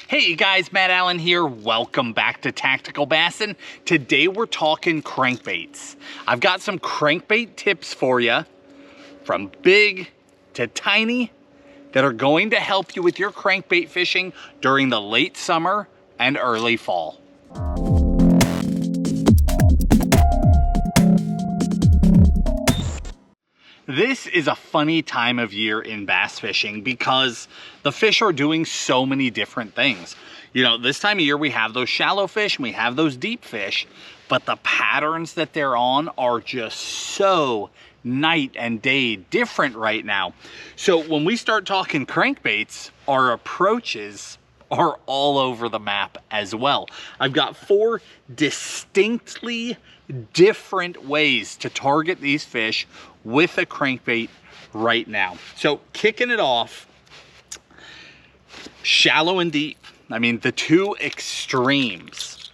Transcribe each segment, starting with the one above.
Hey guys, Matt Allen here. Welcome back to Tactical Bassin. Today we're talking crankbaits. I've got some crankbait tips for you, from big to tiny, that are going to help you with your crankbait fishing during the late summer and early fall. This is a funny time of year in bass fishing because the fish are doing so many different things. You know, this time of year we have those shallow fish and we have those deep fish, but the patterns that they're on are just so night and day different right now. So when we start talking crankbaits, our approaches are all over the map as well. I've got 4 distinctly different ways to target these fish with a crankbait right now. So kicking it off, shallow and deep. I mean, the two extremes.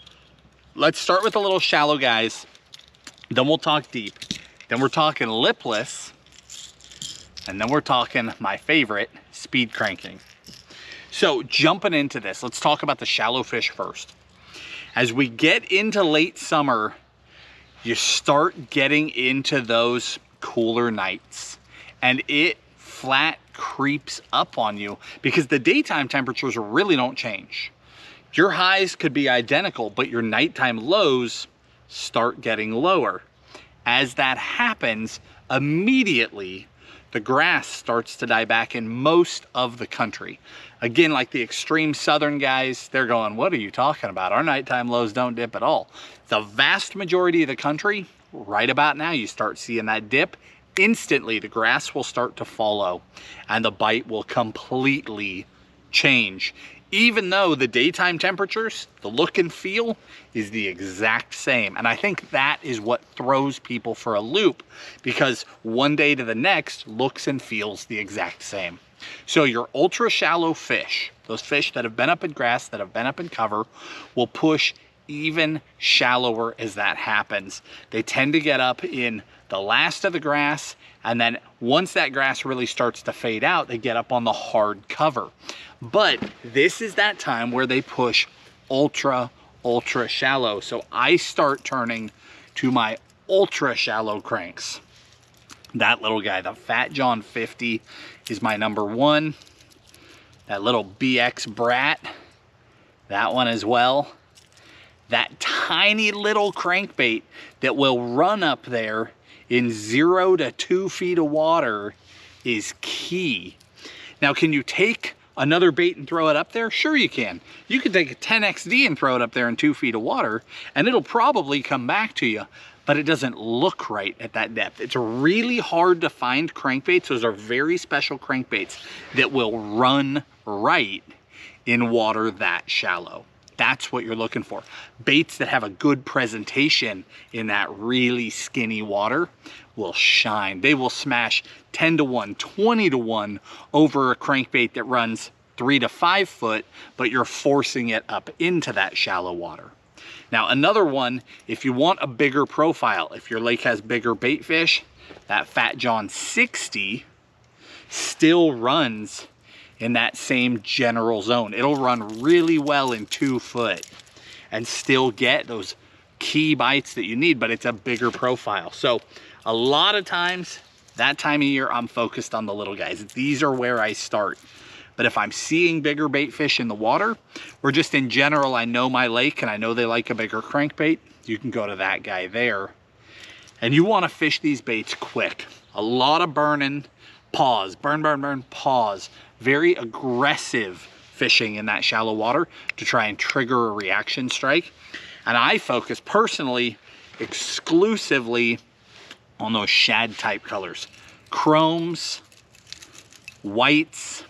Let's start with the little shallow guys, then we'll talk deep. Then we're talking lipless, and then we're talking my favorite, speed cranking. So jumping into this, let's talk about the shallow fish first. As we get into late summer, you start getting into those cooler nights and it flat creeps up on you because the daytime temperatures really don't change. Your highs could be identical, but your nighttime lows start getting lower. As that happens, immediately the grass starts to die back in most of the country. Again, like the extreme southern guys, they're going, what are you talking about? Our nighttime lows don't dip at all. The vast majority of the country, right about now, you start seeing that dip. Instantly, the grass will start to follow and the bite will completely change. Even though the daytime temperatures, the look and feel is the exact same. And I think that is what throws people for a loop, because one day to the next looks and feels the exact same. So your ultra shallow fish, those fish that have been up in grass, that have been up in cover, will push even shallower as that happens. They tend to get up in the last of the grass, and then once that grass really starts to fade out, they get up on the hard cover. But this is that time where they push ultra shallow. So I start turning to my ultra shallow cranks. That little guy, the Fat John 50, is my number 1. That little BX Brat, that one as well. That tiny little crankbait that will run up there in 0 to 2 feet of water is key. Now, can you take another bait and throw it up there? Sure you can. You can take a 10XD and throw it up there in 2 feet of water and it'll probably come back to you, but it doesn't look right at that depth. It's really hard to find crankbaits. Those are very special crankbaits that will run right in water that shallow. That's what you're looking for. Baits that have a good presentation in that really skinny water will shine. They will smash 10 to 1, 20 to 1 over a crankbait that runs 3 to 5 foot, but you're forcing it up into that shallow water. Now, another one, if you want a bigger profile, if your lake has bigger bait fish, that Fat John 60 still runs in that same general zone. It'll run really well in 2 foot and still get those key bites that you need, but it's a bigger profile. So a lot of times, that time of year, I'm focused on the little guys. These are where I start. But if I'm seeing bigger bait fish in the water, or just in general, I know my lake and I know they like a bigger crankbait, you can go to that guy there. And you want to fish these baits quick. A lot of burning, pause, burn, pause. Very aggressive fishing in that shallow water to try and trigger a reaction strike. And I focus personally exclusively on those shad type colors. Chromes, whites,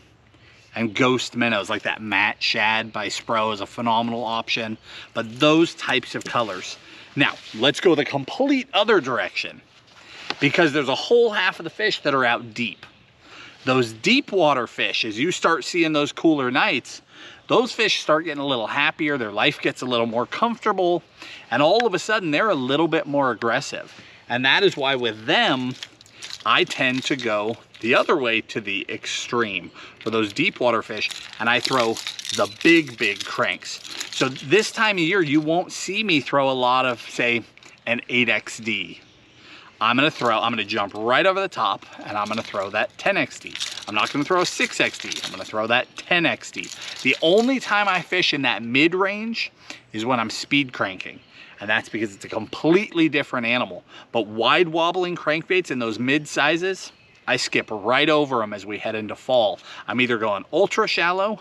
and ghost minnows, like that matte shad by Spro is a phenomenal option, but those types of colors. Now, let's go the complete other direction, because there's a whole half of the fish that are out deep. Those deep water fish, as you start seeing those cooler nights, those fish start getting a little happier, their life gets a little more comfortable, and all of a sudden they're a little bit more aggressive. And that is why with them, I tend to go the other way to the extreme for those deep water fish, and I throw the big cranks. So this time of year, you won't see me throw a lot of, say, an 8XD. I'm gonna jump right over the top, and I'm gonna throw that 10XD. I'm not gonna throw a 6XD, I'm gonna throw that 10XD. The only time I fish in that mid-range is when I'm speed cranking, and that's because it's a completely different animal. But wide wobbling crankbaits in those mid sizes, I skip right over them as we head into fall. I'm either going ultra shallow,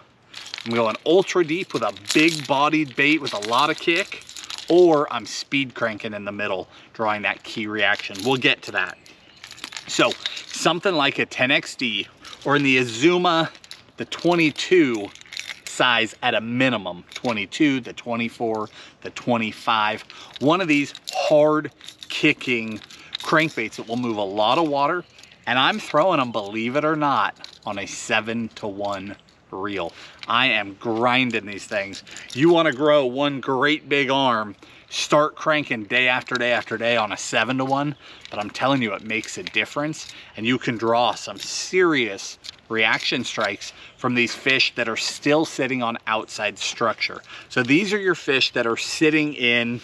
I'm going ultra deep with a big bodied bait with a lot of kick, or I'm speed cranking in the middle, drawing that key reaction. We'll get to that. So something like a 10XD, or in the Azuma, the 22 size at a minimum, 22, the 24, the 25. One of these hard kicking crankbaits that will move a lot of water, and I'm throwing them, believe it or not, on a 7-to-1 reel. I am grinding these things. You want to grow one great big arm, start cranking day after day after day on a 7-to-1, but I'm telling you, it makes a difference, and you can draw some serious reaction strikes from these fish that are still sitting on outside structure. So these are your fish that are sitting in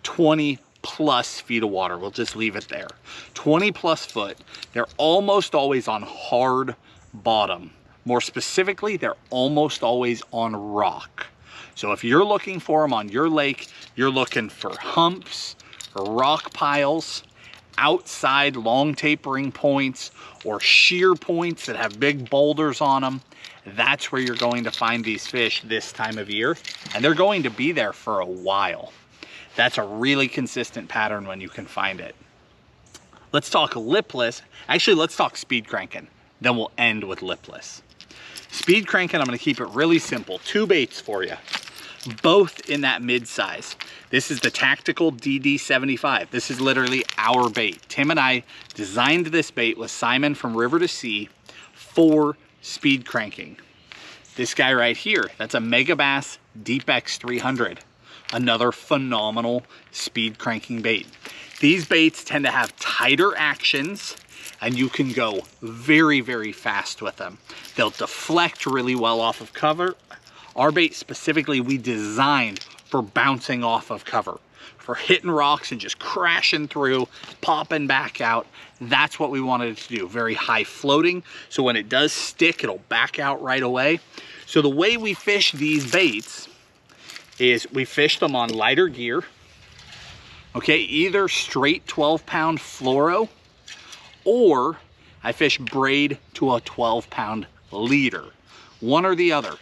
20 plus feet of water. We'll just leave it there. 20 plus foot. They're almost always on hard bottom. More specifically, they're almost always on rock. So if you're looking for them on your lake, you're looking for humps or rock piles, outside long tapering points, or sheer points that have big boulders on them. That's where you're going to find these fish this time of year, and they're going to be there for a while. That's a really consistent pattern when you can find it. Let's talk lipless. Actually, let's talk speed cranking. Then we'll end with lipless. Speed cranking, I'm gonna keep it really simple. Two baits for you, both in that mid-size. This is the Tactical DD75. This is literally our bait. Tim and I designed this bait with Simon from River to Sea for speed cranking. This guy right here, that's a Megabass Deep X 300. Another phenomenal speed cranking bait. These baits tend to have tighter actions, and you can go very fast with them. They'll deflect really well off of cover. Our bait specifically, we designed for bouncing off of cover, for hitting rocks and just crashing through, popping back out. That's what we wanted it to do. Very high floating, so when it does stick, it'll back out right away. So the way we fish these baits is we fish them on lighter gear. Okay, either straight 12-pound fluoro, or I fish braid to a 12-pound leader. One or the other.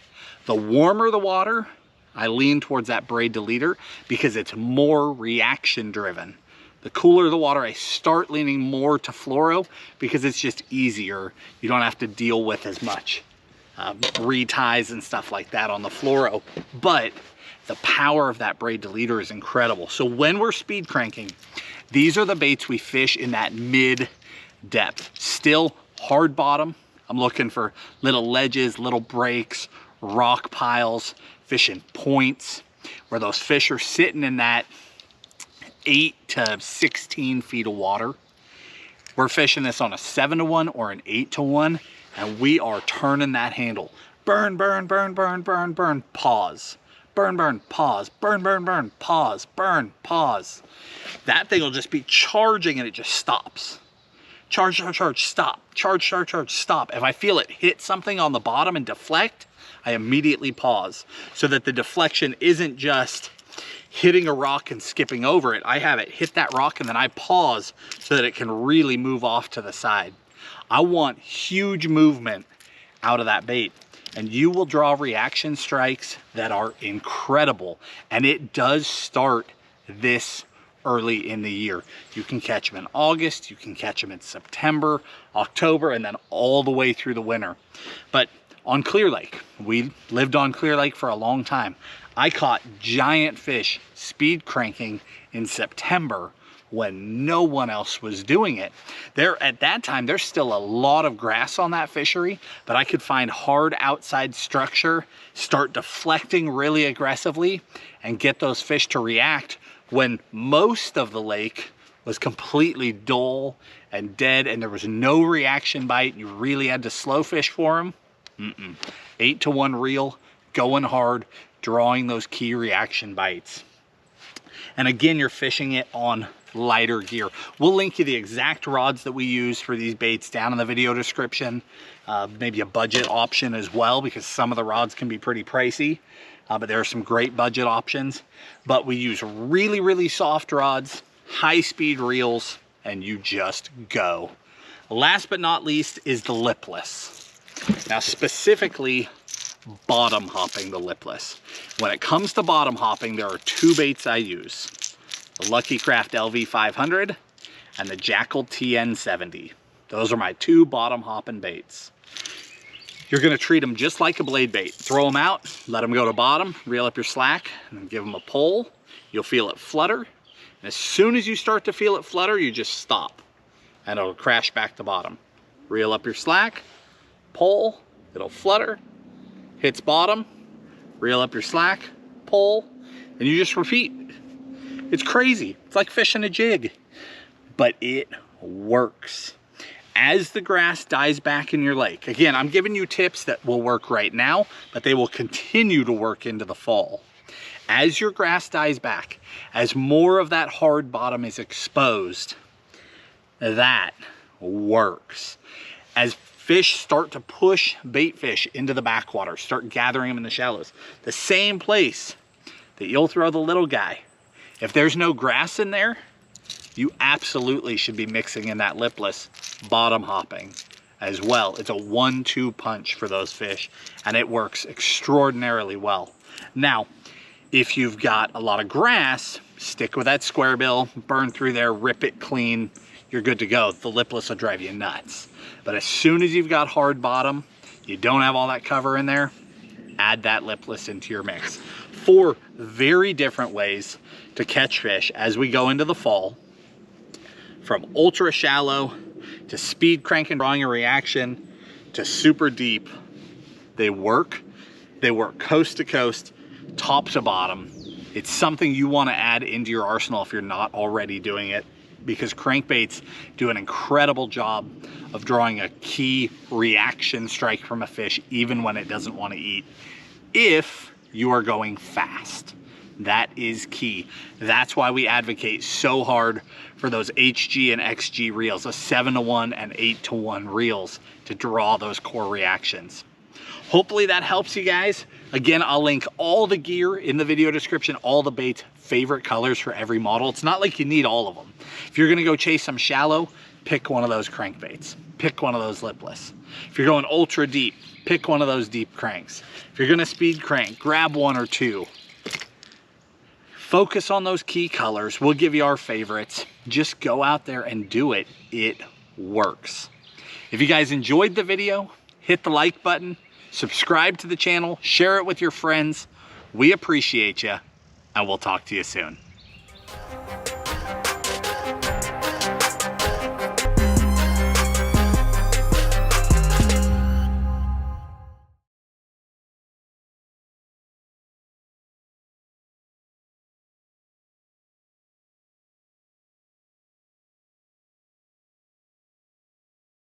The warmer the water, I lean towards that braid to leader because it's more reaction driven. The cooler the water, I start leaning more to fluoro because it's just easier. You don't have to deal with as much reties and stuff like that on the fluoro. But the power of that braid to leader is incredible. So when we're speed cranking, these are the baits we fish in that mid depth. Still hard bottom. I'm looking for little ledges, little breaks, rock piles, fishing points where those fish are sitting in that 8 to 16 feet of water. We're fishing this on a 7-to-1 or an 8-to-1, and we are turning that handle. Burn, burn, burn, burn, burn, burn, pause. Burn, burn, pause, burn, burn, burn, pause, burn, pause. That thing will just be charging and it just stops. Charge, charge, charge, stop. Charge, charge, charge, stop. If I feel it hit something on the bottom and deflect, I immediately pause so that the deflection isn't just hitting a rock and skipping over it. I have it hit that rock and then I pause so that it can really move off to the side. I want huge movement out of that bait, and you will draw reaction strikes that are incredible. And it does start this early in the year. You can catch them in August, you can catch them in September, October, and then all the way through the winter. But on Clear Lake, we lived on Clear Lake for a long time. I caught giant fish speed cranking in September when no one else was doing it. At that time, there's still a lot of grass on that fishery, but I could find hard outside structure, start deflecting really aggressively, and get those fish to react when most of the lake was completely dull and dead and there was no reaction bite, you really had to slow fish for them, 8-to-1 reel, going hard, drawing those key reaction bites. And again, you're fishing it on lighter gear. We'll link you the exact rods that we use for these baits down in the video description. Maybe a budget option as well, because some of the rods can be pretty pricey, but there are some great budget options. But we use really, really soft rods, high speed reels, and you just go. Last but not least is the lipless. Now specifically bottom hopping the lipless. When it comes to bottom hopping, there are two baits I use. The Lucky Craft LV500 and the Jackal TN70. Those are my two bottom hopping baits. You're gonna treat them just like a blade bait. Throw them out, let them go to bottom, reel up your slack, and then give them a pull. You'll feel it flutter. And as soon as you start to feel it flutter, you just stop and it'll crash back to bottom. Reel up your slack, pull, it'll flutter, hits bottom, reel up your slack, pull, and you just repeat. It's crazy. It's like fishing a jig, but it works. As the grass dies back in your lake, again, I'm giving you tips that will work right now, but they will continue to work into the fall. As your grass dies back, as more of that hard bottom is exposed, that works. As fish start to push bait fish into the backwater, start gathering them in the shallows, the same place that you'll throw the little guy, if there's no grass in there, you absolutely should be mixing in that lipless bottom hopping as well. It's a 1-2 punch for those fish, and it works extraordinarily well. Now, if you've got a lot of grass, stick with that square bill, burn through there, rip it clean, you're good to go. The lipless will drive you nuts. But as soon as you've got hard bottom, you don't have all that cover in there, add that lipless into your mix. 4 very different ways to catch fish as we go into the fall. From ultra shallow to speed crank and drawing a reaction to super deep. They work coast to coast, top to bottom. It's something you want to add into your arsenal if you're not already doing it, because crankbaits do an incredible job of drawing a key reaction strike from a fish even when it doesn't want to eat, if you are going fast. That is key. That's why we advocate so hard for those HG and XG reels, those 7-to-1 and 8-to-1 reels to draw those core reactions. Hopefully that helps you guys. Again, I'll link all the gear in the video description, all the baits, favorite colors for every model. It's not like you need all of them. If you're gonna go chase some shallow, pick one of those crankbaits. Pick one of those lipless. If you're going ultra deep, pick one of those deep cranks. If you're gonna speed crank, grab 1 or 2. Focus on those key colors. We'll give you our favorites. Just go out there and do it. It works. If you guys enjoyed the video, hit the like button, subscribe to the channel, share it with your friends. We appreciate you, and we'll talk to you soon.